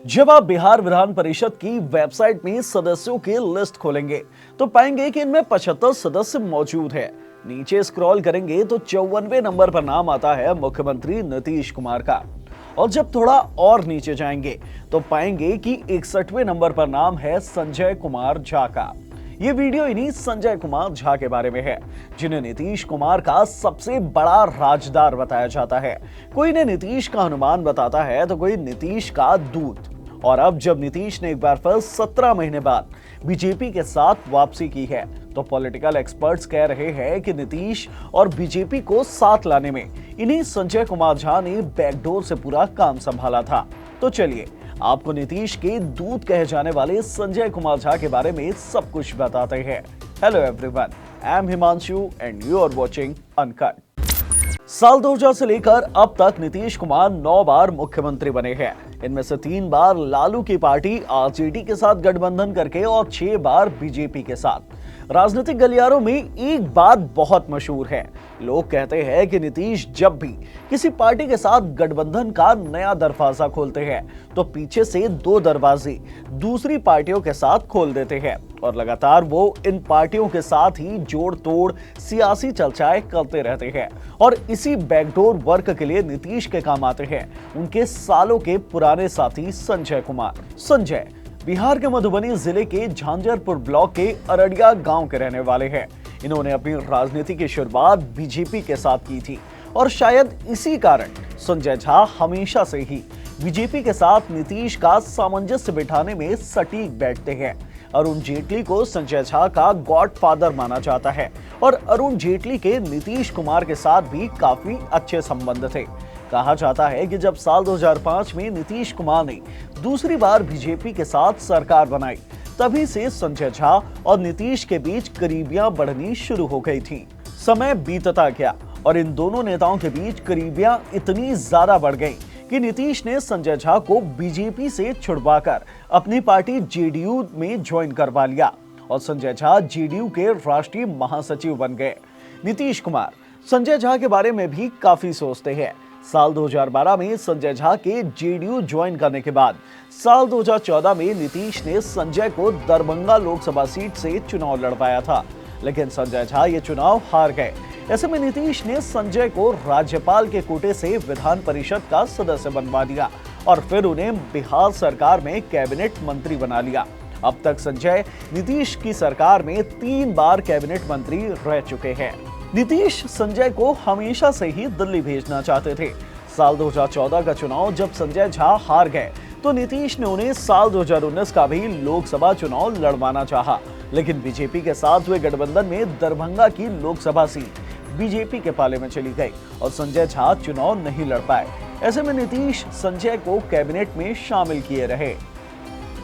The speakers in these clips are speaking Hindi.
जब आप बिहार विधान परिषद की वेबसाइट में सदस्यों की लिस्ट खोलेंगे तो पाएंगे कि इनमें 75 सदस्य मौजूद है। नीचे स्क्रॉल करेंगे तो 54वें नंबर पर नाम आता है मुख्यमंत्री नीतीश कुमार का। और जब थोड़ा और नीचे जाएंगे तो पाएंगे कि 61वें नंबर पर नाम है संजय कुमार झा का। ये वीडियो इन्हीं संजय कुमार झा के बारे में है, जिन्हें नीतीश कुमार का सबसे बड़ा राजदार बताया जाता है। कोई इन्हें नीतीश का हनुमान बताता है तो कोई नीतीश का दूत। और अब जब नीतीश ने एक बार फिर 17 महीने बाद बीजेपी के साथ वापसी की है तो पॉलिटिकल एक्सपर्ट्स कह रहे हैं कि नीतीश और बीजेपी को साथ लाने में इन्हीं संजय कुमार झा ने बैकडोर से पूरा काम संभाला था। तो चलिए आपको नीतीश के दूत कहे जाने वाले संजय कुमार झा के बारे में सब कुछ बताते हैं। Hello everyone, I am Himanshu and you are watching uncut. साल 2000 से लेकर अब तक नीतीश कुमार 9 बार मुख्यमंत्री बने हैं। इनमें से 3 बार लालू की पार्टी आरजेडी के साथ गठबंधन करके और 6 बार बीजेपी के साथ। राजनीतिक गलियारों में एक बात बहुत मशहूर है। लोग कहते हैं कि नीतीश जब भी किसी पार्टी के साथ गठबंधन का नया दरवाजा खोलते हैं तो पीछे से 2 दरवाजे दूसरी पार्टियों के साथ खोल देते हैं और लगातार वो इन पार्टियों के साथ ही जोड़ तोड़ सियासी चर्चाएं करते रहते हैं। और इसी बैकडोर वर्क के लिए नीतीश के काम आते हैं उनके सालों के पुराने साथी संजय कुमार। संजय बिहार के मधुबनी जिले के झांझरपुर ब्लॉक के अररिया गांव के रहने वाले हैं। इन्होंने अपनी राजनीति की शुरुआत बीजेपी के साथ की थी और शायद इसी कारण संजय झा हमेशा से ही बीजेपी के साथ नीतीश का सामंजस्य बिठाने में सटीक बैठते हैं। अरुण जेटली को संजय झा का गॉडफादर माना जाता है और अरुण जेटली के नीतीश कुमार के साथ भी काफी अच्छे संबंध थे। कहा जाता है कि जब साल 2005 में नीतीश कुमार ने दूसरी बार बीजेपी के साथ सरकार बनाई तभी से संजय झा और नीतीश के बीच करीबियां बढ़नी शुरू हो गई थी। समय बीतता गया और इन दोनों नेताओं के बीच करीबियां इतनी ज्यादा बढ़ गई कि नीतीश ने संजय झा को बीजेपी से छुड़वाकर अपनी पार्टी जेडीयू में ज्वाइन करवा लिया और संजय झा जेडीयू के राष्ट्रीय महासचिव बन गए। नीतीश कुमार संजय झा के बारे में भी काफी सोचते हैं। साल 2012 में संजय झा के जेडीयू ज्वाइन करने के बाद साल 2014 में नीतीश ने संजय को दरभंगा लोकसभा सीट से चुनाव लड़वाया था, लेकिन संजय झा ये चुनाव हार गए। ऐसे में नीतीश ने संजय को राज्यपाल के कोटे से विधान परिषद का सदस्य बनवा दिया और फिर उन्हें बिहार सरकार में कैबिनेट मंत्री बना लिया। अब तक संजय नीतीश की सरकार में 3 बार कैबिनेट मंत्री रह चुके हैं। नीतीश संजय को हमेशा से ही दिल्ली भेजना चाहते थे। साल 2014 का चुनाव जब संजय झा हार गए तो नीतीश ने उन्हें साल 2019 का भी लोकसभा चुनाव लड़वाना चाहा, लेकिन बीजेपी के साथ हुए गठबंधन में दरभंगा की लोकसभा सीट बीजेपी के पाले में चली गई और संजय झा चुनाव नहीं लड़ पाए। ऐसे में नीतीश संजय को कैबिनेट में शामिल किए रहे।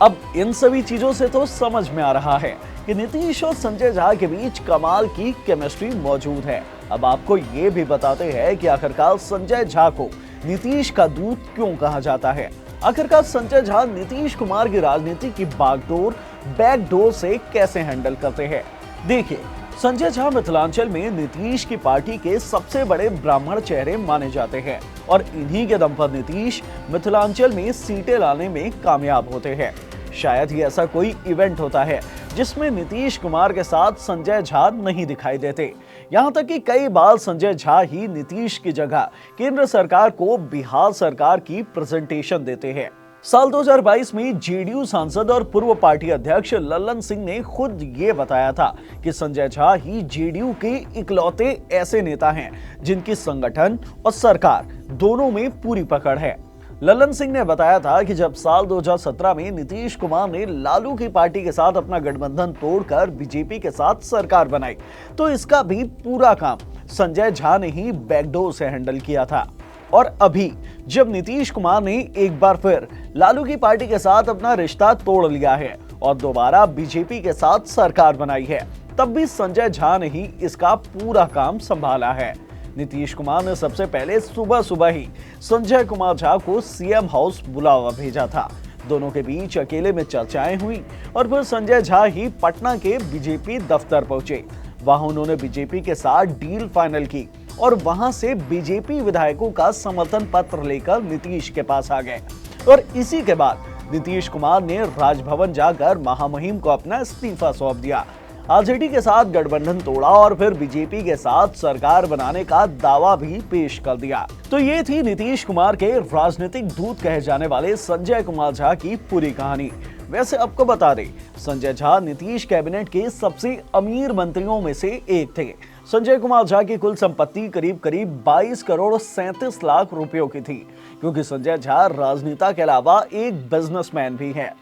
अब इन सभी चीजों से तो समझ में आ रहा है कि नीतीश और संजय झा के बीच कमाल की केमिस्ट्री मौजूद है। अब आपको ये भी बताते हैं कि आखिरकार संजय झा को नीतीश का दूत क्यों कहा जाता है। आखिरकार संजय झा नीतीश कुमार की राजनीति की बागडोर बैकडोर से कैसे हैंडल करते हैं। देखिए, संजय झा मिथिलांचल में नीतीश की पार्टी के सबसे बड़े ब्राह्मण चेहरे माने जाते हैं और इन्हीं के दम पर नीतीश मिथिलांचल में सीटें लाने में कामयाब होते हैं। शायद ही ऐसा कोई इवेंट होता है जिसमें नीतीश कुमार के साथ संजय झा नहीं दिखाई देते। यहाँ तक कि कई बार संजय झा ही नीतीश की जगह केंद्र सरकार को बिहार सरकार की प्रेजेंटेशन देते हैं। साल 2022 में जेडीयू सांसद और पूर्व पार्टी अध्यक्ष लल्लन सिंह ने खुद ये बताया था कि संजय झा ही जेडीयू के इकलौते ऐसे नेता हैं जिनकी संगठन और सरकार दोनों में पूरी पकड़ है। लल्लन सिंह ने बताया था कि जब साल 2017 में नीतीश कुमार ने लालू की पार्टी के साथ अपना गठबंधन तोड़कर बीजेपी के साथ सरकार बनाई तो इसका भी पूरा काम संजय झा ने ही बैकडोर से हैंडल किया था। और अभी जब नीतीश कुमार ने एक बार फिर लालू की पार्टी के साथ अपना रिश्ता तोड़ लिया है और दोबारा बीजेपी के साथ सरकार बनाई है, तब भी संजय झा ने ही इसका पूरा काम संभाला है। नीतीश कुमार ने सबसे पहले सुबह सुबह ही संजय कुमार झा को सीएम हाउस बुलावा भेजा था। दोनों के बीच अकेले में चर्चाएं हुई और फिर संजय झा ही पटना के बीजेपी दफ्तर पहुंचे। वहां उन्होंने बीजेपी के साथ डील फाइनल की और वहां से बीजेपी विधायकों का समर्थन पत्र लेकर नीतीश के पास आ गए और इसी के बाद नीतीश कुमार ने राजभवन जाकर महामहिम को अपना इस्तीफा सौंप दिया, आरजेडी के साथ गठबंधन तोड़ा और फिर बीजेपी के साथ सरकार बनाने का दावा भी पेश कर दिया। तो ये थी नीतीश कुमार के राजनीतिक दूत कहे जाने वाले संजय कुमार झा की पूरी कहानी। वैसे आपको बता दें, संजय झा नीतीश कैबिनेट के सबसे अमीर मंत्रियों में से एक थे। संजय कुमार झा की कुल संपत्ति करीब 22 करोड़ 37 लाख रुपयों की थी, क्योंकि संजय झा राजनेता के अलावा एक बिजनेसमैन भी हैं।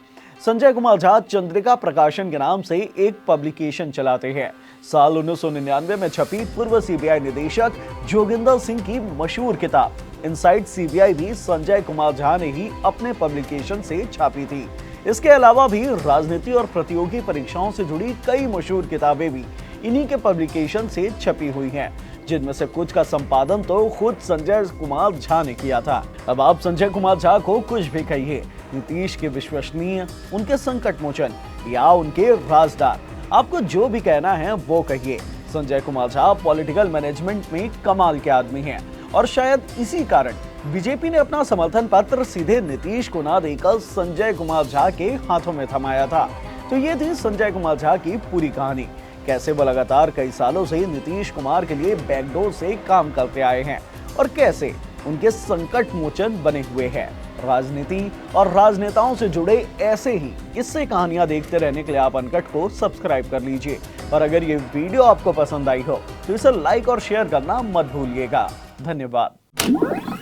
संजय कुमार झा चंद्रिका प्रकाशन के नाम से एक पब्लिकेशन चलाते हैं। साल 1999 में छपी पूर्व सीबीआई निदेशक जोगिंदर सिंह की मशहूर किताब इनसाइड सीबीआई भी संजय कुमार झा ने ही अपने पब्लिकेशन से छापी थी। इसके अलावा भी राजनीति और प्रतियोगी परीक्षाओं से जुड़ी कई मशहूर किताबें भी इन्हीं के पब्लिकेशन से छपी हुई हैं, जिनमें से कुछ का संपादन तो खुद संजय कुमार झा ने किया था। अब आप संजय कुमार झा को कुछ भी कहिए, नीतीश के विश्वसनीय, उनके संकट मोचन या उनके राजदार, आपको जो भी कहना है वो कहिए। संजय कुमार झा पॉलिटिकल मैनेजमेंट में कमाल के आदमी हैं और शायद इसी कारण बीजेपी ने अपना समर्थन पत्र सीधे नीतीश को ना देकर संजय कुमार झा के हाथों में थमाया था। तो ये थी संजय कुमार झा की पूरी कहानी, कैसे वो लगातार कई सालों से नीतीश कुमार के लिए बैकडोर से काम करते आए हैं और कैसे उनके संकट मोचन बने हुए हैं। राजनीति और राजनेताओं से जुड़े ऐसे ही किस्से कहानियां देखते रहने के लिए आप अनकट को सब्सक्राइब कर लीजिए और अगर ये वीडियो आपको पसंद आई हो तो इसे लाइक और शेयर करना मत भूलिएगा। धन्यवाद।